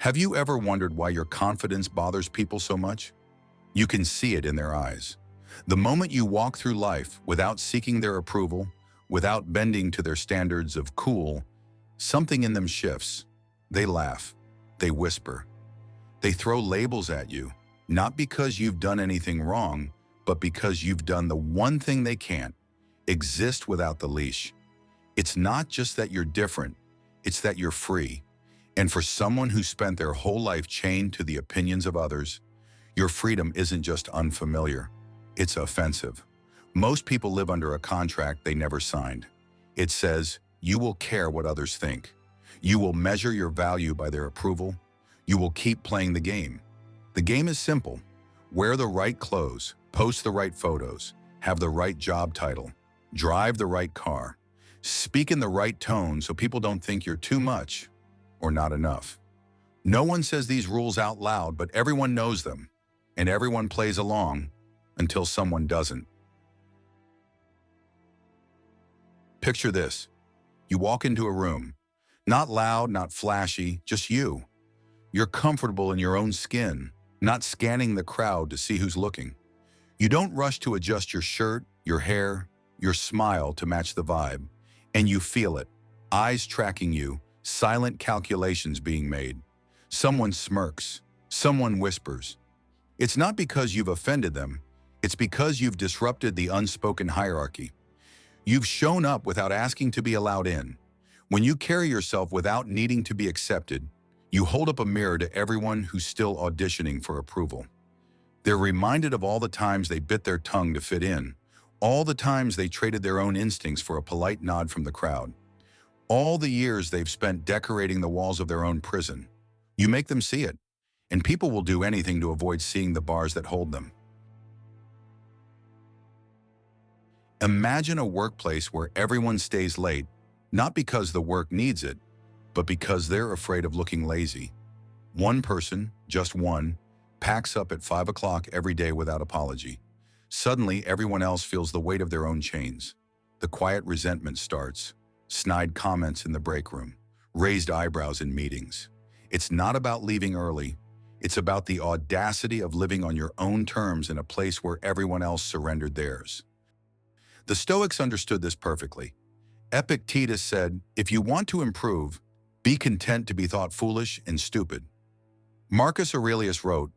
Have you ever wondered why your confidence bothers people so much? You can see it in their eyes. The moment you walk through life without seeking their approval, without bending to their standards of cool, something in them shifts. They laugh. They whisper. They throw labels at you, not because you've done anything wrong, but because you've done the one thing they can't: exist without the leash. It's not just that you're different, it's that you're free. And for someone who spent their whole life chained to the opinions of others, your freedom isn't just unfamiliar, it's offensive. Most people live under a contract they never signed. It says, you will care what others think. You will measure your value by their approval. You will keep playing the game. The game is simple. Wear the right clothes, post the right photos, have the right job title, drive the right car, speak in the right tone so people don't think you're too much or not enough. No one says these rules out loud, but everyone knows them, and everyone plays along until someone doesn't. Picture this. You walk into a room. Not loud, not flashy, just you. You're comfortable in your own skin, not scanning the crowd to see who's looking. You don't rush to adjust your shirt, your hair, your smile to match the vibe, and you feel it. Eyes tracking you, silent calculations being made. Someone smirks, someone whispers. It's not because you've offended them, it's because you've disrupted the unspoken hierarchy. You've shown up without asking to be allowed in. When you carry yourself without needing to be accepted, you hold up a mirror to everyone who's still auditioning for approval. They're reminded of all the times they bit their tongue to fit in, all the times they traded their own instincts for a polite nod from the crowd, all the years they've spent decorating the walls of their own prison. You make them see it, and people will do anything to avoid seeing the bars that hold them. Imagine a workplace where everyone stays late, not because the work needs it, but because they're afraid of looking lazy. One person, just one, packs up at 5 o'clock every day without apology. Suddenly, everyone else feels the weight of their own chains. The quiet resentment starts. Snide comments in the break room, raised eyebrows in meetings. It's not about leaving early. It's about the audacity of living on your own terms in a place where everyone else surrendered theirs. The Stoics understood this perfectly. Epictetus said, if you want to improve, be content to be thought foolish and stupid. Marcus Aurelius wrote,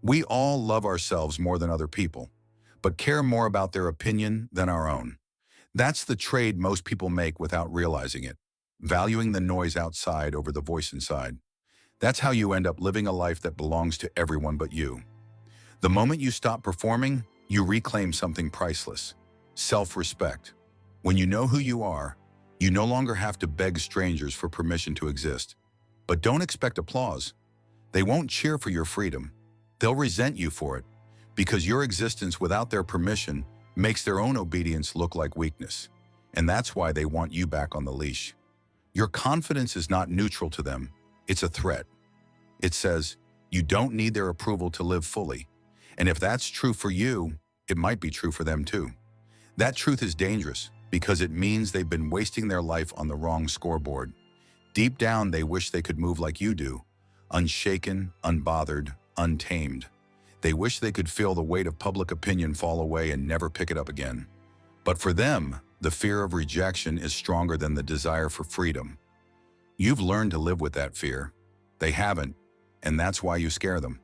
we all love ourselves more than other people, but care more about their opinion than our own. That's the trade most people make without realizing it, valuing the noise outside over the voice inside. That's how you end up living a life that belongs to everyone but you. The moment you stop performing, you reclaim something priceless: self-respect. When you know who you are, you no longer have to beg strangers for permission to exist. But don't expect applause. They won't cheer for your freedom. They'll resent you for it, because your existence without their permission makes their own obedience look like weakness. And that's why they want you back on the leash. Your confidence is not neutral to them, it's a threat. It says, you don't need their approval to live fully. And if that's true for you, it might be true for them too. That truth is dangerous because it means they've been wasting their life on the wrong scoreboard. Deep down, they wish they could move like you do, unshaken, unbothered, untamed. They wish they could feel the weight of public opinion fall away and never pick it up again. But for them, the fear of rejection is stronger than the desire for freedom. You've learned to live with that fear. They haven't, and that's why you scare them.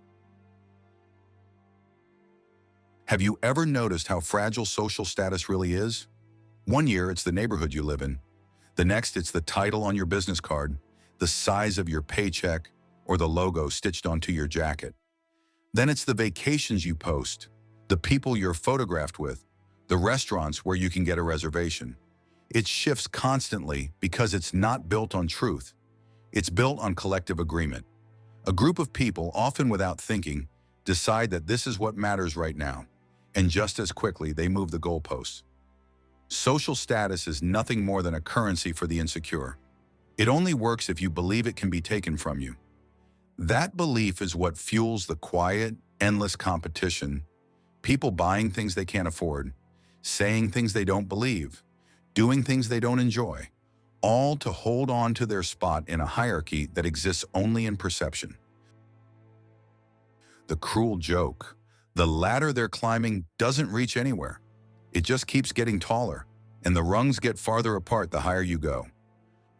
Have you ever noticed how fragile social status really is? One year, it's the neighborhood you live in. The next, it's the title on your business card, the size of your paycheck, or the logo stitched onto your jacket. Then it's the vacations you post, the people you're photographed with, the restaurants where you can get a reservation. It shifts constantly because it's not built on truth. It's built on collective agreement. A group of people, often without thinking, decide that this is what matters right now, and just as quickly they move the goalposts. Social status is nothing more than a currency for the insecure. It only works if you believe it can be taken from you. That belief is what fuels the quiet, endless competition, people buying things they can't afford, saying things they don't believe, doing things they don't enjoy, all to hold on to their spot in a hierarchy that exists only in perception. the cruel joke. The ladder they're climbing doesn't reach anywhere. It just keeps getting taller, and the rungs get farther apart the higher you go.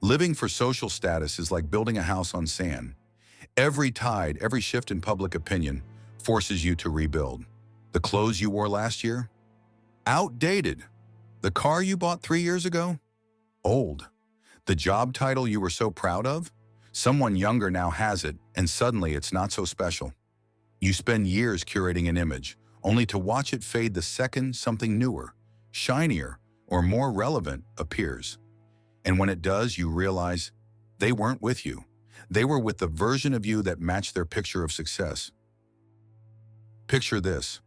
Living for social status is like building a house on sand. Every tide, every shift in public opinion forces you to rebuild. The clothes you wore last year? Outdated. The car you bought 3 years ago? Old. The job title you were so proud of? Someone younger now has it, and suddenly it's not so special. You spend years curating an image, only to watch it fade the second something newer, shinier, or more relevant appears. And when it does, you realize they weren't with you. They were with the version of you that matched their picture of success. Picture this.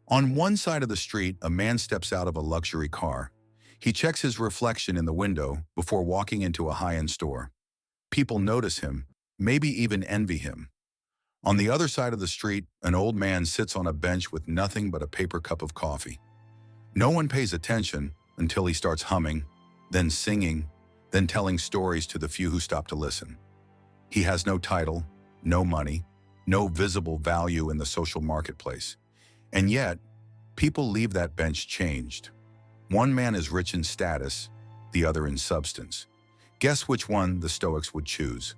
On one side of the street, a man steps out of a luxury car. He checks his reflection in the window before walking into a high-end store. People notice him, maybe even envy him. On the other side of the street, an old man sits on a bench with nothing but a paper cup of coffee. No one pays attention until he starts humming, then singing, then telling stories to the few who stop to listen. He has no title, no money, no visible value in the social marketplace. And yet, people leave that bench changed. One man is rich in status, the other in substance. Guess which one the Stoics would choose?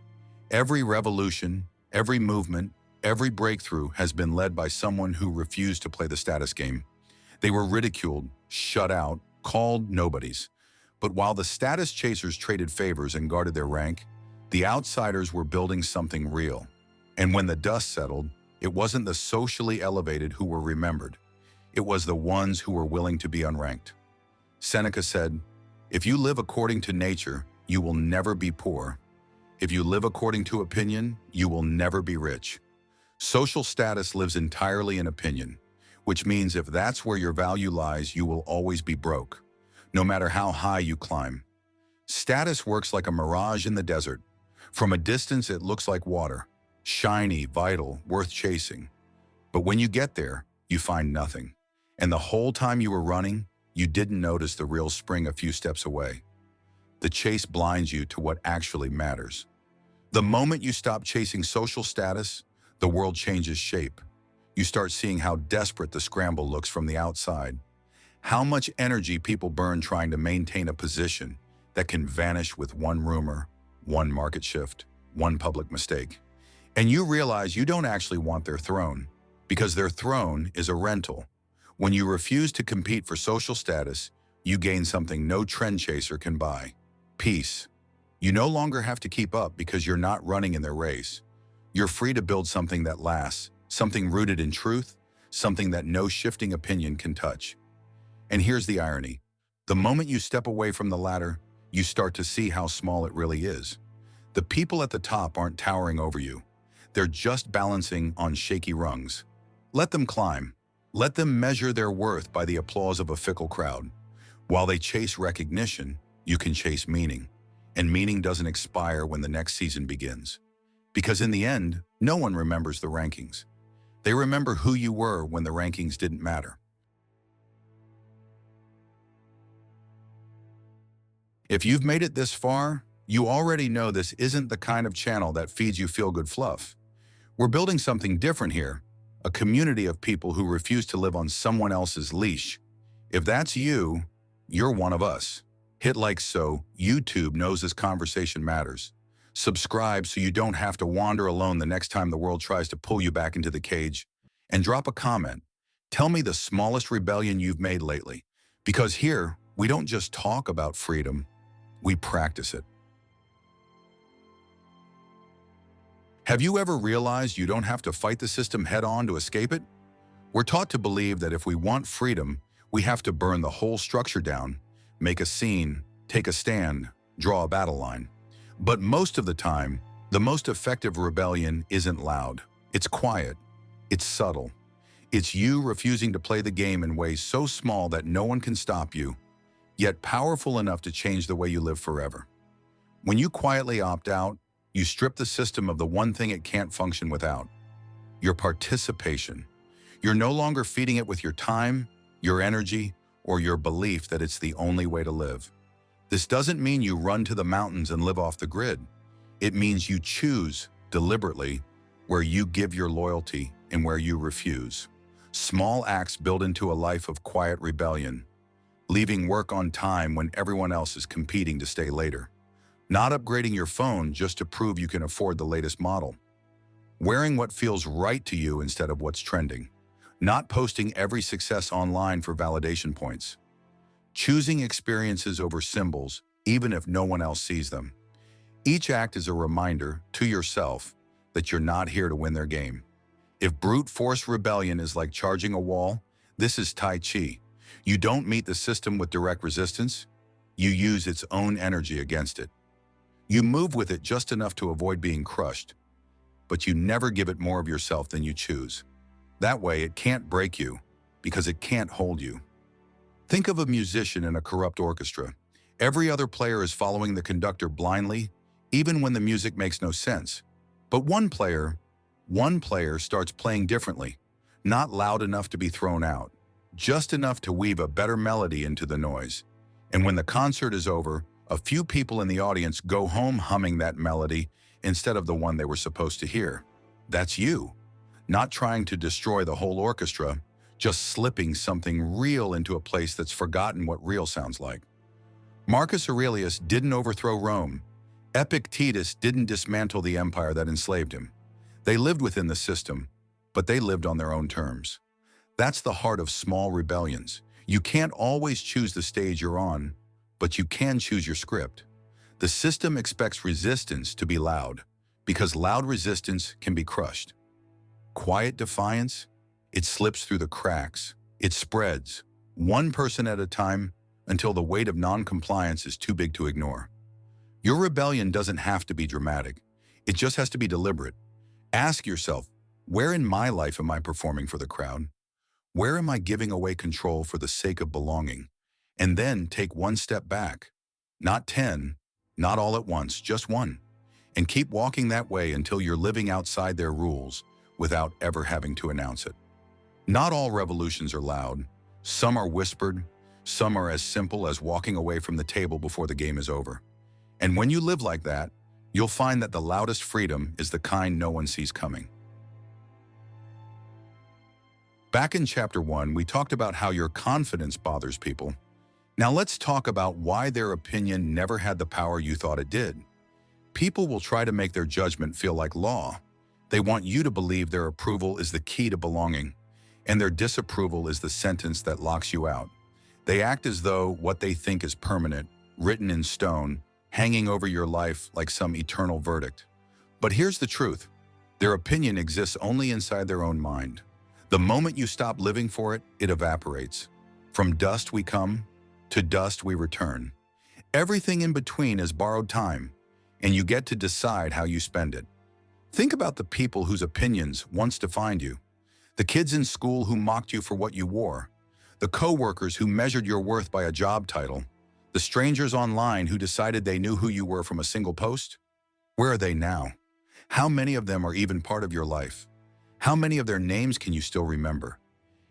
Every revolution, every movement, every breakthrough has been led by someone who refused to play the status game. They were ridiculed, shut out, called nobodies. But while the status chasers traded favors and guarded their rank, the outsiders were building something real. And when the dust settled, it wasn't the socially elevated who were remembered. It was the ones who were willing to be unranked. Seneca said, "If you live according to nature, you will never be poor. If you live according to opinion, you will never be rich." Social status lives entirely in opinion, which means if that's where your value lies, you will always be broke, no matter how high you climb. Status works like a mirage in the desert. From a distance, it looks like water, shiny, vital, worth chasing. But when you get there, you find nothing. And the whole time you were running, you didn't notice the real spring a few steps away. The chase blinds you to what actually matters. The moment you stop chasing social status, the world changes shape. You start seeing how desperate the scramble looks from the outside, how much energy people burn trying to maintain a position that can vanish with one rumor, one market shift, one public mistake. And you realize you don't actually want their throne, because their throne is a rental. When you refuse to compete for social status, you gain something no trend chaser can buy: peace. You no longer have to keep up because you're not running in their race. You're free to build something that lasts, something rooted in truth, something that no shifting opinion can touch. And here's the irony. The moment you step away from the ladder, you start to see how small it really is. The people at the top aren't towering over you. They're just balancing on shaky rungs. Let them climb. Let them measure their worth by the applause of a fickle crowd. While they chase recognition, you can chase meaning. And meaning doesn't expire when the next season begins. Because in the end, no one remembers the rankings. They remember who you were when the rankings didn't matter. If you've made it this far, you already know this isn't the kind of channel that feeds you feel-good fluff. We're building something different here, a community of people who refuse to live on someone else's leash. If that's you, you're one of us. Hit like so YouTube knows this conversation matters. Subscribe so you don't have to wander alone the next time the world tries to pull you back into the cage. And drop a comment. Tell me the smallest rebellion you've made lately. Because here, we don't just talk about freedom, we practice it. Have you ever realized you don't have to fight the system head-on to escape it? We're taught to believe that if we want freedom, we have to burn the whole structure down, make a scene, take a stand, draw a battle line. But most of the time, the most effective rebellion isn't loud. It's quiet. It's subtle. It's you refusing to play the game in ways so small that no one can stop you, yet powerful enough to change the way you live forever. When you quietly opt out, you strip the system of the one thing it can't function without: your participation. You're no longer feeding it with your time, your energy, or your belief that it's the only way to live. This doesn't mean you run to the mountains and live off the grid. It means you choose, deliberately, where you give your loyalty, and where you refuse. Small acts build into a life of quiet rebellion, leaving work on time when everyone else is competing to stay later. Not upgrading your phone just to prove you can afford the latest model. Wearing what feels right to you instead of what's trending. Not posting every success online for validation points. Choosing experiences over symbols, even if no one else sees them. Each act is a reminder to yourself that you're not here to win their game. If brute force rebellion is like charging a wall, this is Tai Chi. You don't meet the system with direct resistance, you use its own energy against it. You move with it just enough to avoid being crushed, but you never give it more of yourself than you choose. That way, it can't break you, because it can't hold you. Think of a musician in a corrupt orchestra. Every other player is following the conductor blindly, even when the music makes no sense. But one player starts playing differently, not loud enough to be thrown out, just enough to weave a better melody into the noise. And when the concert is over, a few people in the audience go home humming that melody instead of the one they were supposed to hear. That's you, not trying to destroy the whole orchestra, just slipping something real into a place that's forgotten what real sounds like. Marcus Aurelius didn't overthrow Rome. Epictetus didn't dismantle the empire that enslaved him. They lived within the system, but they lived on their own terms. That's the heart of small rebellions. You can't always choose the stage you're on, but you can choose your script. The system expects resistance to be loud, because loud resistance can be crushed. Quiet defiance, it slips through the cracks. It spreads, one person at a time, until the weight of non-compliance is too big to ignore. Your rebellion doesn't have to be dramatic. It just has to be deliberate. Ask yourself, where in my life am I performing for the crowd? Where am I giving away control for the sake of belonging? And then take one step back. Not 10, not all at once, just one. And keep walking that way until you're living outside their rules without ever having to announce it. Not all revolutions are loud. Some are whispered. Some are as simple as walking away from the table before the game is over. And when you live like that, you'll find that the loudest freedom is the kind no one sees coming. Back in Chapter 1, we talked about how your confidence bothers people. Now let's talk about why their opinion never had the power you thought it did. People will try to make their judgment feel like law. They want you to believe their approval is the key to belonging, and their disapproval is the sentence that locks you out. They act as though what they think is permanent, written in stone, hanging over your life like some eternal verdict. But here's the truth. Their opinion exists only inside their own mind. The moment you stop living for it, it evaporates. From dust we come, to dust we return. Everything in between is borrowed time, and you get to decide how you spend it. Think about the people whose opinions once defined you. The kids in school who mocked you for what you wore. The coworkers who measured your worth by a job title. The strangers online who decided they knew who you were from a single post. Where are they now? How many of them are even part of your life? How many of their names can you still remember?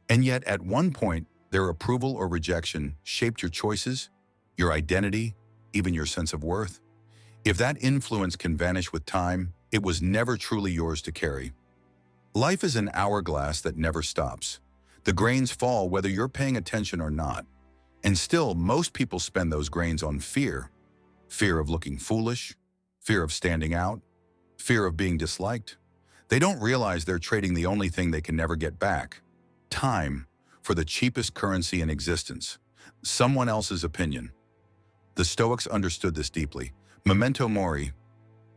And yet, at one point, their approval or rejection shaped your choices, your identity, even your sense of worth. If that influence can vanish with time, it was never truly yours to carry. Life is an hourglass that never stops. The grains fall whether you're paying attention or not. And still, most people spend those grains on fear. Fear of looking foolish, fear of standing out, fear of being disliked. They don't realize they're trading the only thing they can never get back, time, for the cheapest currency in existence, someone else's opinion. The Stoics understood this deeply. Memento mori.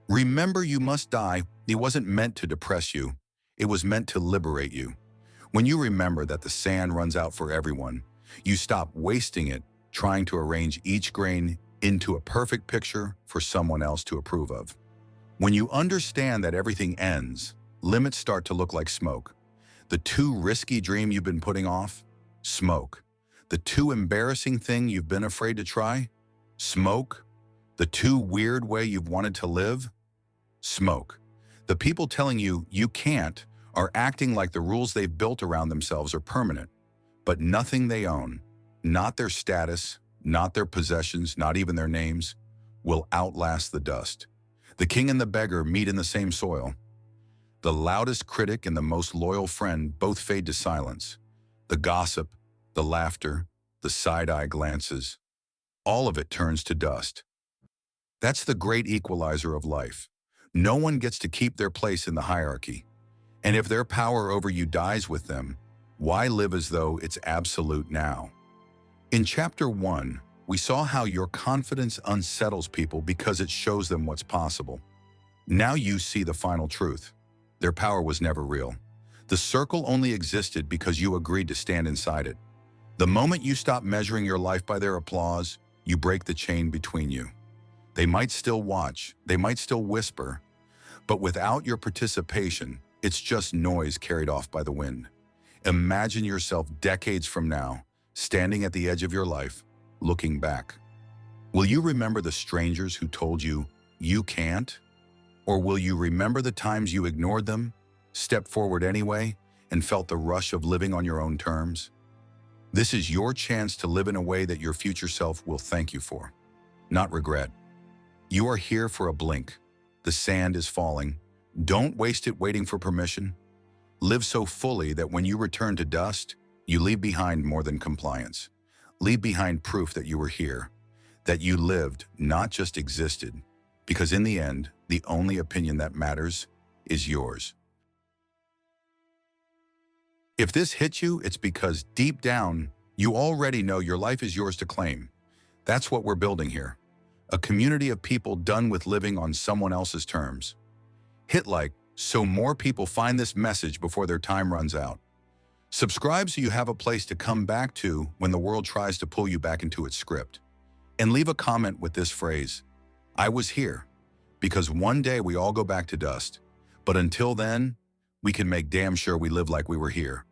Remember you must die. It wasn't meant to depress you. It was meant to liberate you. When you remember that the sand runs out for everyone, you stop wasting it trying to arrange each grain into a perfect picture for someone else to approve of. When you understand that everything ends, limits start to look like smoke. The too risky dream you've been putting off? Smoke. The too embarrassing thing you've been afraid to try? Smoke. The too weird way you've wanted to live? Smoke. The people telling you you can't are acting like the rules they've built around themselves are permanent. But nothing they own, not their status, not their possessions, not even their names, will outlast the dust. The king and the beggar meet in the same soil. The loudest critic and the most loyal friend both fade to silence. The gossip, the laughter, the side-eye glances, all of it turns to dust. That's the great equalizer of life. No one gets to keep their place in the hierarchy. And if their power over you dies with them, why live as though it's absolute now? In Chapter 1, we saw how your confidence unsettles people because it shows them what's possible. Now you see the final truth. Their power was never real. The circle only existed because you agreed to stand inside it. The moment you stop measuring your life by their applause, you break the chain between you. They might still watch, they might still whisper, but without your participation, it's just noise carried off by the wind. Imagine yourself decades from now, standing at the edge of your life, looking back. Will you remember the strangers who told you, you can't? Or will you remember the times you ignored them, stepped forward anyway, and felt the rush of living on your own terms? This is your chance to live in a way that your future self will thank you for, not regret. You are here for a blink. The sand is falling. Don't waste it waiting for permission. Live so fully that when you return to dust, you leave behind more than compliance. Leave behind proof that you were here, that you lived, not just existed, because in the end, the only opinion that matters is yours. If this hits you, it's because deep down, you already know your life is yours to claim. That's what we're building here. A community of people done with living on someone else's terms. Hit like so more people find this message before their time runs out. Subscribe so you have a place to come back to when the world tries to pull you back into its script. And leave a comment with this phrase, I was here, because one day we all go back to dust. But until then, we can make damn sure we live like we were here.